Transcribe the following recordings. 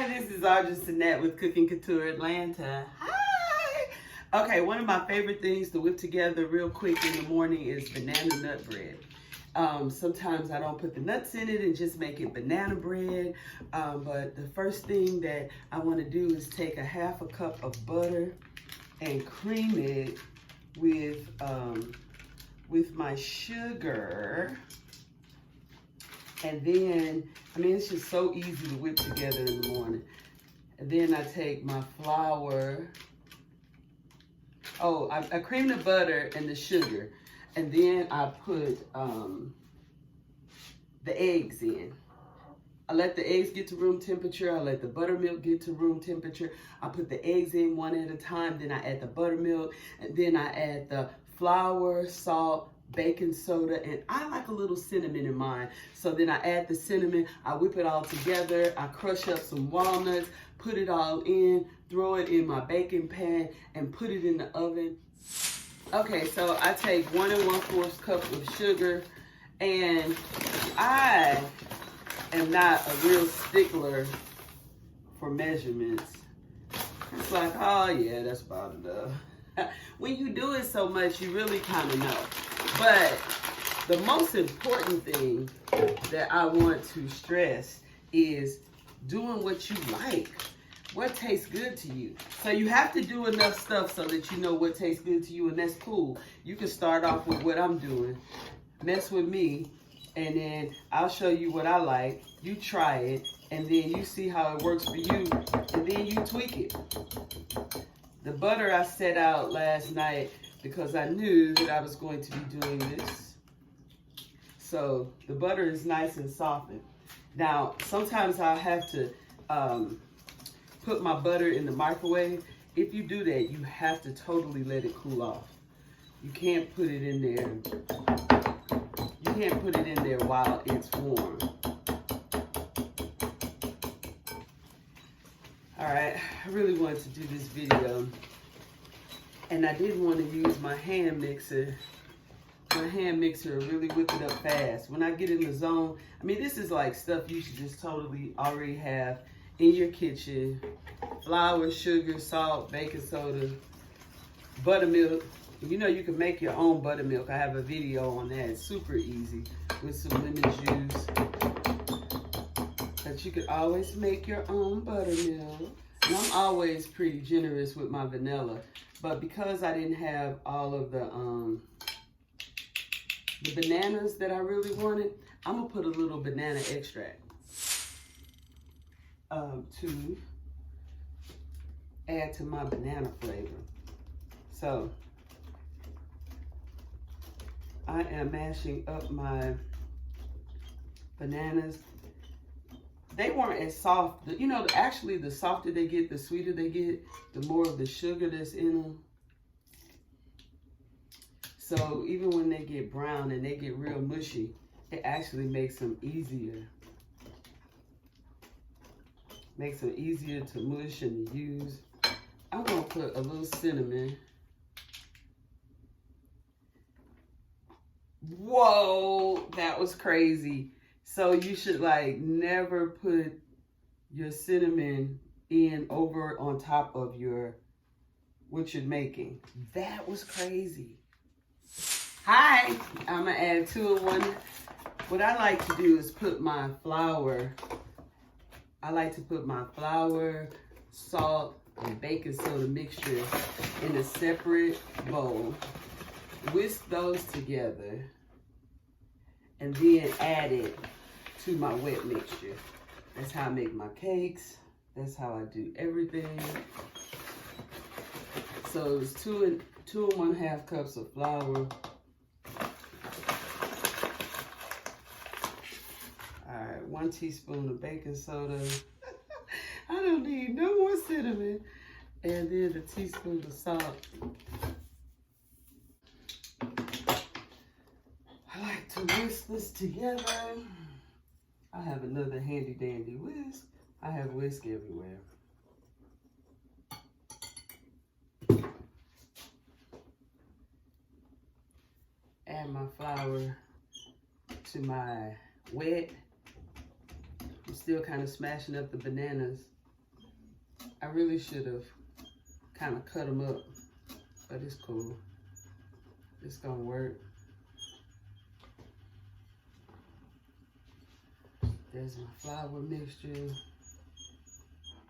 Hi, this is Audra Sinette with Cooking Couture Atlanta. Hi! Okay, one of my favorite things to whip together real quick in the morning is banana nut bread. Sometimes I don't put the nuts in it and just make it banana bread. But the first thing that I want to do is take a half a cup of butter and cream it with my sugar. And then, it's just so easy to whip together in the morning. And then I take my flour. Oh, I cream the butter and the sugar. And then I put the eggs in. I let the eggs get to room temperature. I let the buttermilk get to room temperature. I put the eggs in one at a time. Then I add the buttermilk. And then I add the flour, salt, baking soda, and I like a little cinnamon in mine. So then I add the cinnamon, I whip it all together, I crush up some walnuts, put it all in, throw it in my baking pan, and put it in the oven. Okay, so I take 1 1/4 cup of sugar, and I am not a real stickler for measurements. It's like, oh yeah, that's about enough. When you do it so much, you really kind of know. But the most important thing that I want to stress is doing what you like, what tastes good to you. So you have to do enough stuff so that you know what tastes good to you, and that's cool. You can start off with what I'm doing, mess with me, and then I'll show you what I like. You try it, and then you see how it works for you, and then you tweak it. The butter I set out last night because I knew that I was going to be doing this. So the butter is nice and softened. Now, sometimes I have to put my butter in the microwave. If you do that, you have to totally let it cool off. You can't put it in there. You can't put it in there while it's warm. All right, I really wanted to do this video, and I didn't want to use my hand mixer. My hand mixer really whip it up fast. When I get in the zone, this is like stuff you should just totally already have in your kitchen. Flour, sugar, salt, baking soda, buttermilk. You know you can make your own buttermilk. I have a video on that. It's super easy with some lemon juice. But you could always make your own buttermilk. And I'm always pretty generous with my vanilla. But because I didn't have all of the bananas that I really wanted, I'm going to put a little banana extract to add to my banana flavor. So I am mashing up my bananas. They weren't as soft. You know, actually, the softer they get, the sweeter they get, the more of the sugar that's in them. So even when they get brown and they get real mushy, it actually makes them easier. Makes them easier to mush and to use. I'm going to put a little cinnamon. Whoa, that was crazy. So you should never put your cinnamon in over on top of what you're making. That was crazy. Hi, I'm gonna add 2 in 1. What I like to do is put my flour. I like to put my flour, salt, and baking soda mixture in a separate bowl. Whisk those together, and then add it to my wet mixture. That's how I make my cakes. That's how I do everything. So it's 2 1/2 cups of flour. All right, 1 teaspoon of baking soda. I don't need no more cinnamon. And then a teaspoon of salt. I like to whisk this together. I have another handy dandy whisk. I have whisk everywhere. Add my flour to my wet. I'm still kind of smashing up the bananas I really should have kind of cut them up, but it's cool. It's gonna work. There's my flour mixture.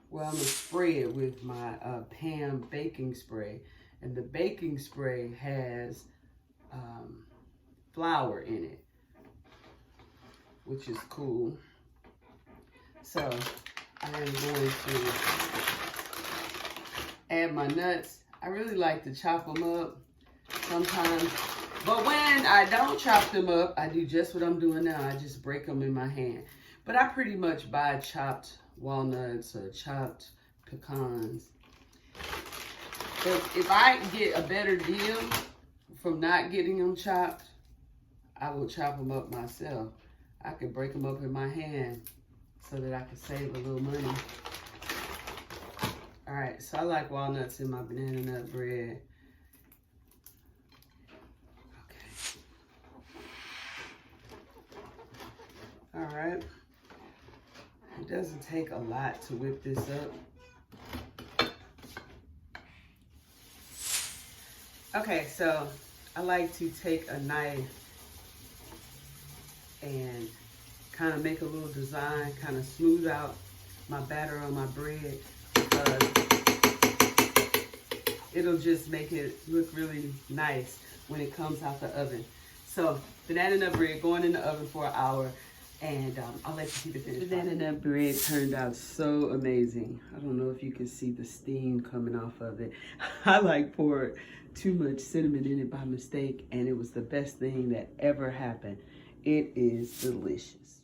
Well, I'm gonna spray it with my Pam baking spray. And the baking spray has flour in it, which is cool. So I am going to add my nuts. I really like to chop them up sometimes. But when I don't chop them up, I do just what I'm doing now. I just break them in my hand. But I pretty much buy chopped walnuts or chopped pecans. But if I get a better deal from not getting them chopped, I will chop them up myself. I can break them up in my hand so that I can save a little money. All right, so I like walnuts in my banana nut bread. Okay. All right. It doesn't take a lot to whip this up. Okay, so I like to take a knife and kind of make a little design, kind of smooth out my batter on my bread, because it'll just make it look really nice when it comes out the oven. So banana nut bread going in the oven for an hour. And I'll let you see the finished product. Banana nut bread turned out so amazing. I don't know if you can see the steam coming off of it. I like poured too much cinnamon in it by mistake, and it was the best thing that ever happened. It is delicious.